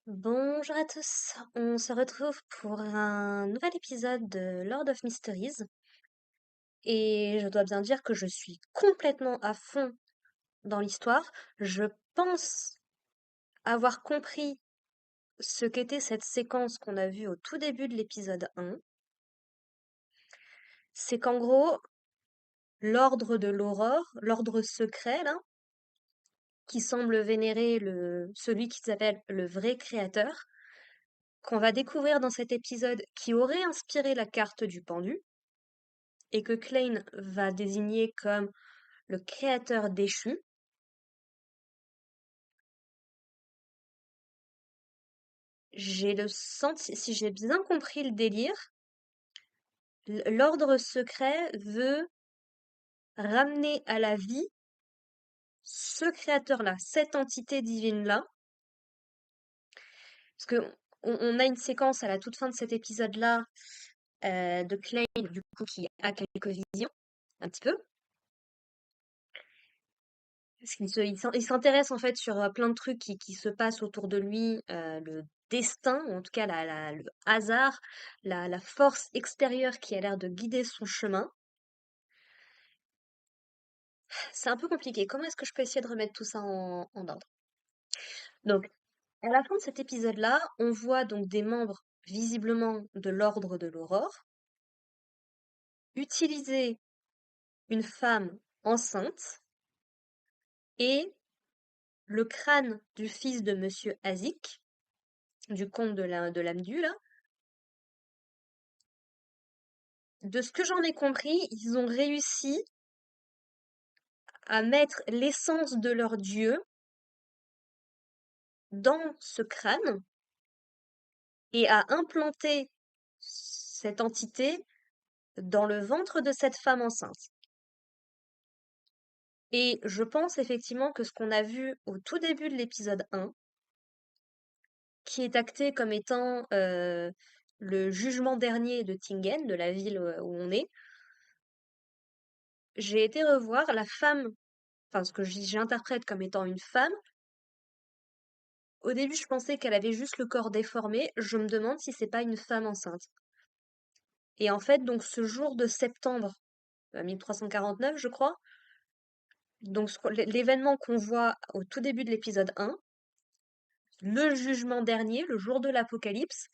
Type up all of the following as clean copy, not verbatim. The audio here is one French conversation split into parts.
Bonjour à tous, on se retrouve pour un nouvel épisode de Lord of Mysteries et je dois bien dire que je suis complètement à fond dans l'histoire. Je pense avoir compris ce qu'était cette séquence qu'on a vue au tout début de l'épisode 1. C'est qu'en gros, l'ordre de l'Aurore, l'ordre secret là, qui semble vénérer celui qui s'appelle le vrai créateur, qu'on va découvrir dans cet épisode qui aurait inspiré la carte du pendu, et que Klein va désigner comme le créateur déchu. J'ai le senti, si j'ai bien compris le délire, l'ordre secret veut ramener à la vie ce créateur-là, cette entité divine-là, parce que on a une séquence à la toute fin de cet épisode-là de Klein, du coup, qui a quelques visions, un petit peu. Parce il s'intéresse en fait sur plein de trucs qui se passent autour de lui, le destin, ou en tout cas le hasard, la force extérieure qui a l'air de guider son chemin. C'est un peu compliqué. Comment est-ce que je peux essayer de remettre tout ça en ordre? Donc, à la fin de cet épisode-là, on voit donc des membres visiblement de l'Ordre de l'Aurore utiliser une femme enceinte et le crâne du fils de Monsieur Azik, du comte de l'Amdu, là. De ce que j'en ai compris, ils ont réussi à mettre l'essence de leur dieu dans ce crâne et à implanter cette entité dans le ventre de cette femme enceinte. Et je pense effectivement que ce qu'on a vu au tout début de l'épisode 1, qui est acté comme étant le jugement dernier de Tingen, de la ville où on est, j'ai été revoir la femme, enfin ce que j'interprète comme étant une femme. Au début, je pensais qu'elle avait juste le corps déformé. Je me demande si c'est pas une femme enceinte. Et en fait, donc ce jour de septembre 1349, je crois, donc l'événement qu'on voit au tout début de l'épisode 1, le jugement dernier, le jour de l'Apocalypse,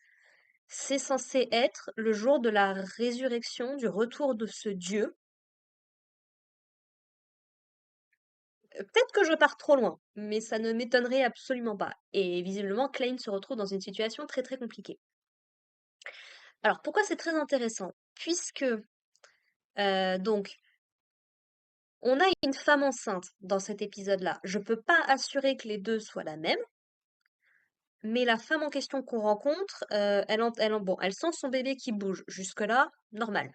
c'est censé être le jour de la résurrection, du retour de ce Dieu. Peut-être que je pars trop loin, mais ça ne m'étonnerait absolument pas. Et visiblement, Klein se retrouve dans une situation très très compliquée. Alors pourquoi c'est très intéressant? Puisque donc on a une femme enceinte dans cet épisode-là. Je peux pas assurer que les deux soient la même, mais la femme en question qu'on rencontre, bon, elle sent son bébé qui bouge. Jusque-là, normal.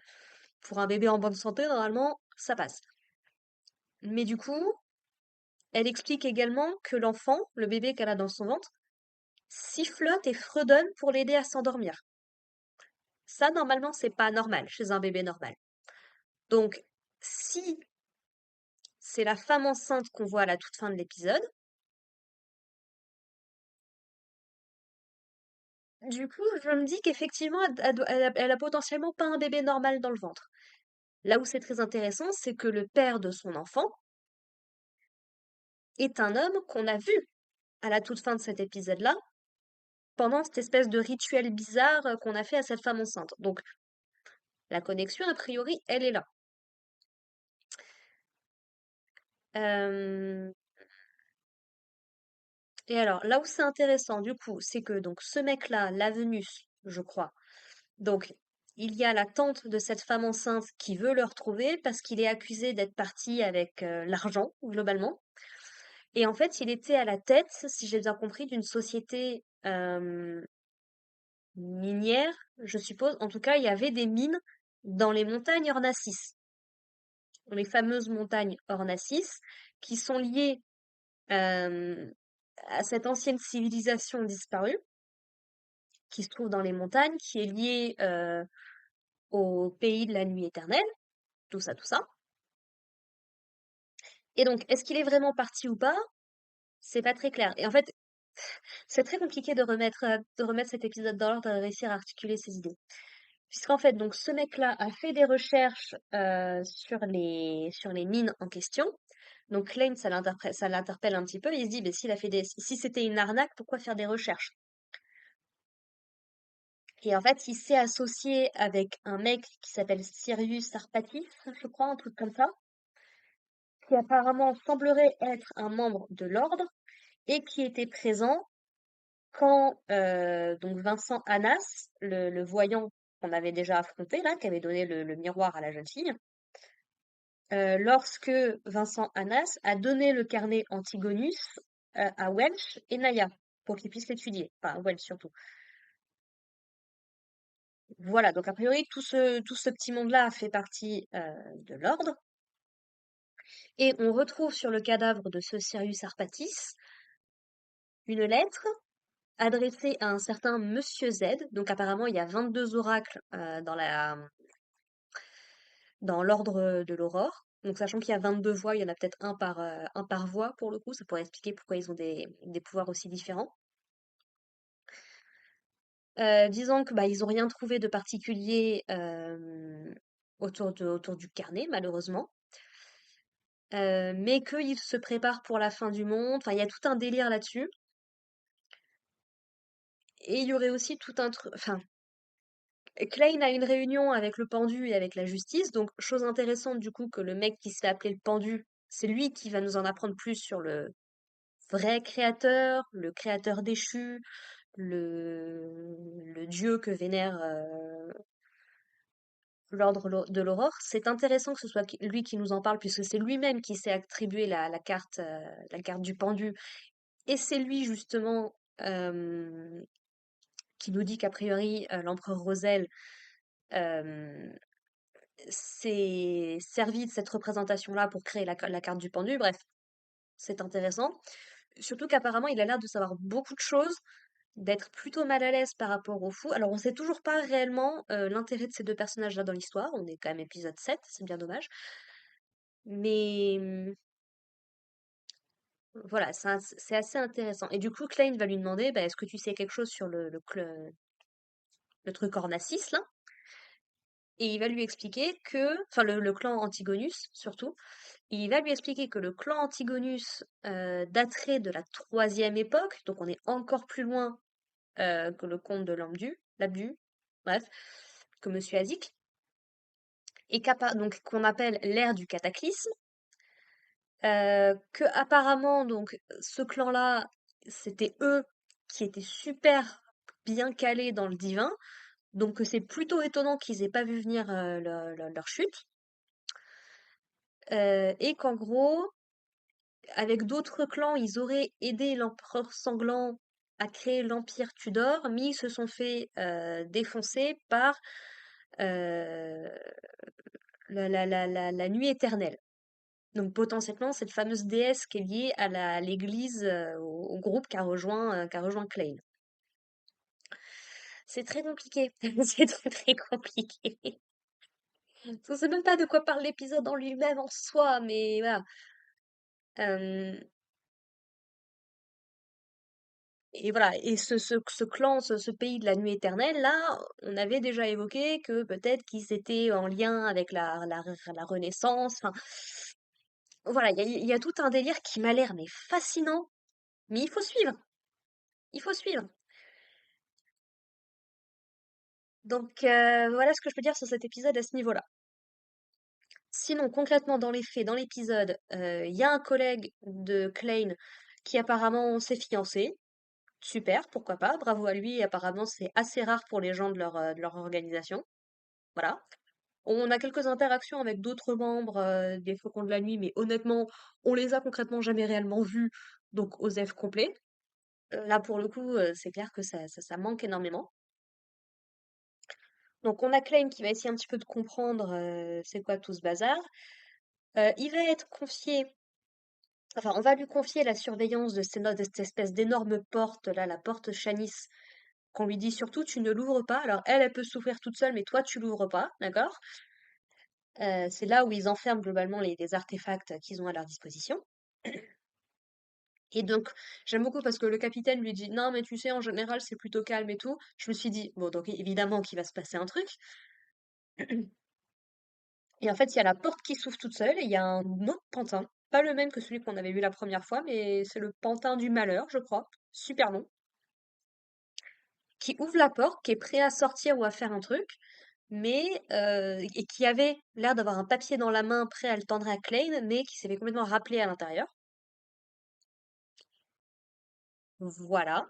Pour un bébé en bonne santé, normalement, ça passe. Mais du coup, elle explique également que l'enfant, le bébé qu'elle a dans son ventre, sifflote et fredonne pour l'aider à s'endormir. Ça, normalement, c'est pas normal chez un bébé normal. Donc, si c'est la femme enceinte qu'on voit à la toute fin de l'épisode, du coup, je me dis qu'effectivement, elle a potentiellement pas un bébé normal dans le ventre. Là où c'est très intéressant, c'est que le père de son enfant est un homme qu'on a vu à la toute fin de cet épisode-là, pendant cette espèce de rituel bizarre qu'on a fait à cette femme enceinte. Donc, la connexion, a priori, elle est là. Euh, Et alors, là où c'est intéressant, du coup, c'est que donc ce mec-là, Lavenus, je crois, donc il y a la tante de cette femme enceinte qui veut le retrouver parce qu'il est accusé d'être parti avec l'argent, globalement. Et en fait, il était à la tête, si j'ai bien compris, d'une société minière, je suppose. En tout cas, il y avait des mines dans les montagnes Ornacis, les fameuses montagnes Ornacis, qui sont liées euh, à cette ancienne civilisation disparue, qui se trouve dans les montagnes, qui est liée au pays de la nuit éternelle, tout ça, tout ça. Et donc, est-ce qu'il est vraiment parti ou pas? C'est pas très clair. Et en fait, C'est très compliqué de remettre cet épisode dans l'ordre et de réussir à articuler ses idées. Puisqu'en fait, donc ce mec-là a fait des recherches sur les mines en question. Donc Lane, ça l'interpelle un petit peu. Il se dit, ben, si c'était une arnaque, pourquoi faire des recherches? Et en fait, il s'est associé avec un mec qui s'appelle Sirius Arpatis, je crois, un truc comme ça, qui apparemment semblerait être un membre de l'ordre et qui était présent quand donc Vincent Anas, le voyant qu'on avait déjà affronté là, qui avait donné le miroir à la jeune fille, lorsque Vincent Anas a donné le carnet Antigonus à Welch et Naya pour qu'ils puissent l'étudier, enfin Welch surtout. Voilà, donc a priori tout ce petit monde-là fait partie de l'ordre, et on retrouve sur le cadavre de ce Sirius Arpatis une lettre adressée à un certain Monsieur Z. Donc apparemment il y a 22 oracles dans l'ordre de l'aurore. Donc sachant qu'il y a 22 voix, il y en a peut-être un par voix pour le coup, ça pourrait expliquer pourquoi ils ont des pouvoirs aussi différents. Disant que bah, ils ont rien trouvé de particulier autour du carnet, malheureusement. Mais qu'ils se préparent pour la fin du monde. Enfin, il y a tout un délire là-dessus. Et il y aurait aussi tout un truc. Enfin, Klein a une réunion avec le pendu et avec la justice. Donc, chose intéressante du coup, que le mec qui se fait appeler le pendu, c'est lui qui va nous en apprendre plus sur le vrai créateur, le créateur déchu, le dieu que vénère de l'aurore. C'est intéressant que ce soit lui qui nous en parle, puisque c'est lui-même qui s'est attribué la carte du pendu. Et c'est lui, justement, qui nous dit qu'a priori, l'empereur Roselle s'est servi de cette représentation-là pour créer la carte du pendu. Bref, c'est intéressant. Surtout qu'apparemment, il a l'air de savoir beaucoup de choses, d'être plutôt mal à l'aise par rapport au fou. Alors, on sait toujours pas réellement l'intérêt de ces deux personnages-là dans l'histoire. On est quand même épisode 7, c'est bien dommage. Mais voilà, c'est assez intéressant. Et du coup, Klein va lui demander, bah, est-ce que tu sais quelque chose sur le truc Ornasis, là? Et il va lui expliquer enfin le clan Antigonus surtout, et il va lui expliquer que le clan Antigonus daterait de la troisième époque, donc on est encore plus loin que le comte de Labdu, bref, que Monsieur Azik, et donc qu'on appelle l'ère du cataclysme, que apparemment donc ce clan-là, c'était eux qui étaient super bien calés dans le divin, donc que c'est plutôt étonnant qu'ils aient pas vu venir leur chute, et qu'en gros, avec d'autres clans, ils auraient aidé l'empereur sanglant à créer l'empire Tudor, mais ils se sont fait défoncer par euh, la nuit éternelle. Donc potentiellement cette fameuse déesse qui est liée à l'église, au groupe qu'a rejoint Klein. C'est très compliqué, c'est très très compliqué. Je sais même pas de quoi parle l'épisode en lui-même en soi, mais voilà. Euh, et voilà, et ce clan, ce pays de la nuit éternelle, là, on avait déjà évoqué que peut-être qu'ils étaient en lien avec la Renaissance. Enfin, voilà, il y a tout un délire qui m'a l'air mais fascinant, mais il faut suivre, il faut suivre. Donc voilà ce que je peux dire sur cet épisode à ce niveau-là. Sinon, concrètement, dans les faits, dans l'épisode, il y a un collègue de Klein qui apparemment s'est fiancé. Super, pourquoi pas, bravo à lui. Apparemment, c'est assez rare pour les gens de leur organisation. Voilà. On a quelques interactions avec d'autres membres des Faucons de la Nuit, mais honnêtement, on les a concrètement jamais réellement vus, donc OSEF complet. Là, pour le coup, c'est clair que ça manque énormément. Donc, on a Klein qui va essayer un petit peu de comprendre c'est quoi tout ce bazar. Il va être confié, enfin, on va lui confier la surveillance de cette espèce d'énorme porte, là, la porte Chanis, qu'on lui dit surtout, tu ne l'ouvres pas. Alors, elle peut s'ouvrir toute seule, mais toi, tu l'ouvres pas, d'accord? C'est là où ils enferment globalement les artefacts qu'ils ont à leur disposition. Et donc, j'aime beaucoup parce que le capitaine lui dit, non, mais tu sais, en général, c'est plutôt calme et tout. Je me suis dit, bon, donc évidemment qu'il va se passer un truc. Et en fait, il y a la porte qui s'ouvre toute seule et il y a un autre pantin. Pas le même que celui qu'on avait vu la première fois, mais c'est le pantin du malheur, je crois. Super long. Qui ouvre la porte, qui est prêt à sortir ou à faire un truc, mais et qui avait l'air d'avoir un papier dans la main prêt à le tendre à Klein, mais qui s'était complètement rappelé à l'intérieur. Voilà.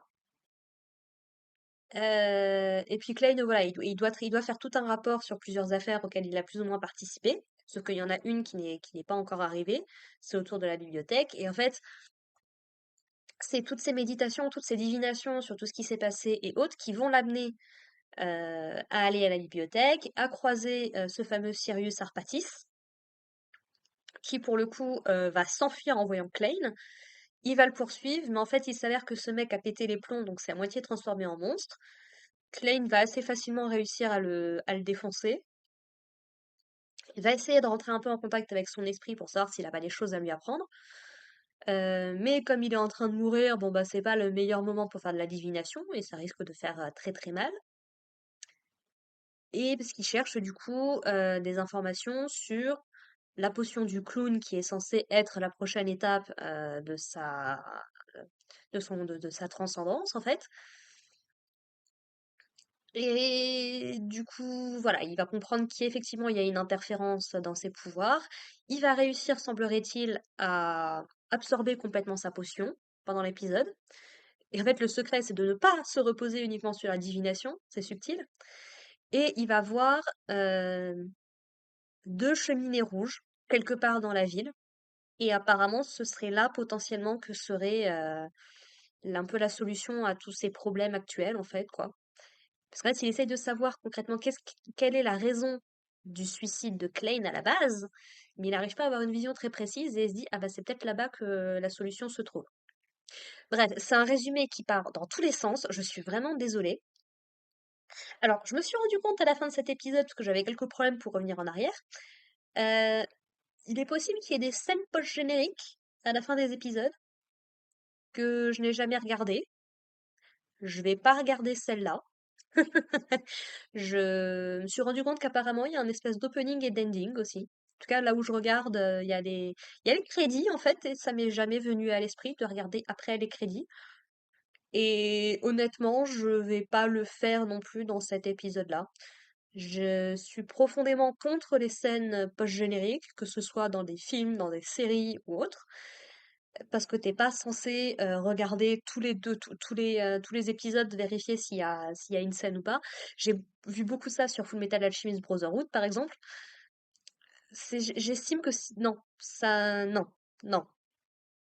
Et puis Klein, voilà, il doit faire tout un rapport sur plusieurs affaires auxquelles il a plus ou moins participé. Sauf qu'il y en a une qui n'est pas encore arrivée. C'est autour de la bibliothèque. Et en fait, c'est toutes ces méditations, toutes ces divinations sur tout ce qui s'est passé et autres qui vont l'amener à aller à la bibliothèque, à croiser ce fameux Sirius Arpatis, qui pour le coup va s'enfuir en voyant Klein. Il va le poursuivre, mais en fait il s'avère que ce mec a pété les plombs, donc c'est à moitié transformé en monstre. Klein va assez facilement réussir à le défoncer. Il va essayer de rentrer un peu en contact avec son esprit pour savoir s'il a pas des choses à lui apprendre. Mais comme il est en train de mourir, bon bah c'est pas le meilleur moment pour faire de la divination et ça risque de faire très très mal. Et parce qu'il cherche du coup des informations sur la potion du clown qui est censée être la prochaine étape de sa transcendance en fait. Et du coup, voilà, il va comprendre qu'effectivement il y a une interférence dans ses pouvoirs. Il va réussir, semblerait-il, à absorber complètement sa potion pendant l'épisode. Et en fait, le secret, c'est de ne pas se reposer uniquement sur la divination, c'est subtil. Et il va voir deux cheminées rouges quelque part dans la ville. Et apparemment, ce serait là potentiellement que serait un peu la solution à tous ces problèmes actuels, en fait, quoi. Parce qu'en fait, il essaye de savoir concrètement quelle est la raison du suicide de Klein à la base, mais il n'arrive pas à avoir une vision très précise et il se dit, ah bah c'est peut-être là-bas que la solution se trouve. Bref, c'est un résumé qui part dans tous les sens, je suis vraiment désolée. Alors, je me suis rendu compte à la fin de cet épisode, parce que j'avais quelques problèmes pour revenir en arrière, euh, il est possible qu'il y ait des scènes post-génériques à la fin des épisodes que je n'ai jamais regardées. Je vais pas regarder celle-là. Je me suis rendu compte qu'apparemment, il y a un espèce d'opening et d'ending aussi. En tout cas, là où je regarde, il y a les crédits, en fait, et ça m'est jamais venu à l'esprit de regarder après les crédits. Et honnêtement, je vais pas le faire non plus dans cet épisode-là. Je suis profondément contre les scènes post-génériques, que ce soit dans des films, dans des séries ou autres, parce que t'es pas censé regarder tous les épisodes, vérifier s'il y a une scène ou pas. J'ai vu beaucoup ça sur Full Metal Alchemist Brotherhood, par exemple. J'estime que non, ça, non, non,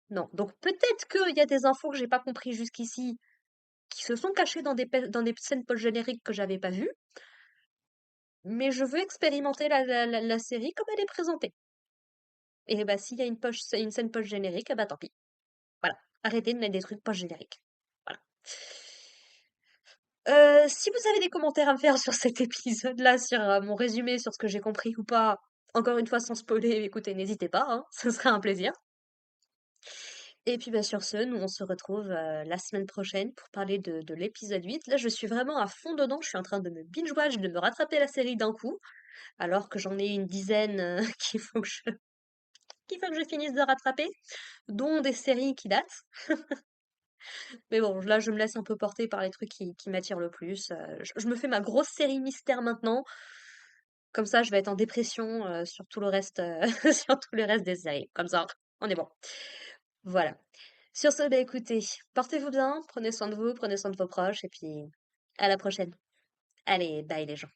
non. Donc peut-être qu'il y a des infos que j'ai pas compris jusqu'ici, qui se sont cachées dans des scènes post-génériques que j'avais pas vues, mais je veux expérimenter la série comme elle est présentée. Et bah s'il y a une scène post-générique, bah tant pis. Voilà. Arrêtez de mettre des trucs post-génériques. Voilà. Si vous avez des commentaires à me faire sur cet épisode-là, sur mon résumé, sur ce que j'ai compris ou pas, encore une fois sans spoiler, écoutez, n'hésitez pas, hein, ce serait un plaisir. Et puis bah, sur ce, nous on se retrouve la semaine prochaine pour parler de l'épisode 8. Là, je suis vraiment à fond dedans, je suis en train de me binge-watch, de me rattraper la série d'un coup, alors que j'en ai une dizaine qu'il faut que je finisse de rattraper, dont des séries qui datent. Mais bon, là, je me laisse un peu porter par les trucs qui m'attirent le plus. Je me fais ma grosse série mystère maintenant. Comme ça, je vais être en dépression sur tout le reste, sur tout le reste des séries. Comme ça, on est bon. Voilà. Sur ce, bah écoutez, portez-vous bien, prenez soin de vous, prenez soin de vos proches, et puis à la prochaine. Allez, bye les gens.